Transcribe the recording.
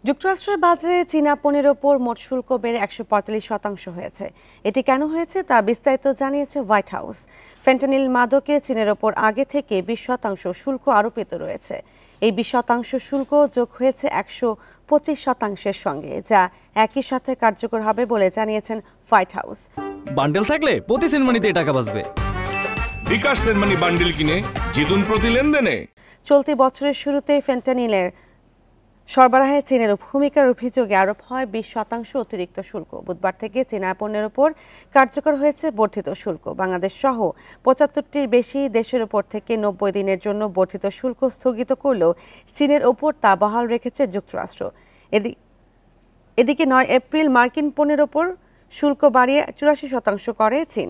যুক্তরাষ্ট্রের বাজারে চীনা পণ্যের ওপর মোট শুল্ক বেড়ে ১৪৫% হয়েছে। এটি কেন হয়েছে তা বিস্তারিত জানিয়েছে হোয়াইট হাউস। ফেন্টানিল মাদকে চীনের ওপর আগে থেকে ২০% শুল্ক আরোপিত রয়েছে। এই ২০% শুল্ক যোগ হয়েছে ১২৫%-এর সঙ্গে, যা একই সাথে কার্যকর হবে বলে জানিয়েছেন হোয়াইট হাউস। বান্ডেল থাকলে প্রতি সেনমানিতে টাকা বাঁচবে। বিকাশ সেনমানি বান্ডেল কিনে জিতুন প্রতি লেনদেনে। চলতি বছরের শুরুতে ফেন্টানিলের সরবরাহে চীনের ভূমিকার অভিযোগে আরোপ হয় ২০% অতিরিক্ত শুল্ক। বুধবার থেকে চীনা পণ্যের ওপর কার্যকর হয়েছে বর্ধিত শুল্ক। বাংলাদেশ সহ ৭৫টির বেশি দেশের ওপর থেকে ৯০ দিনের জন্য বর্ধিত শুল্ক স্থগিত করলেও চীনের ওপর তা বহাল রেখেছে যুক্তরাষ্ট্র। এদিকে ৯ এপ্রিল মার্কিন পণ্যের ওপর শুল্ক বাড়িয়ে ৮৪% করে চীন।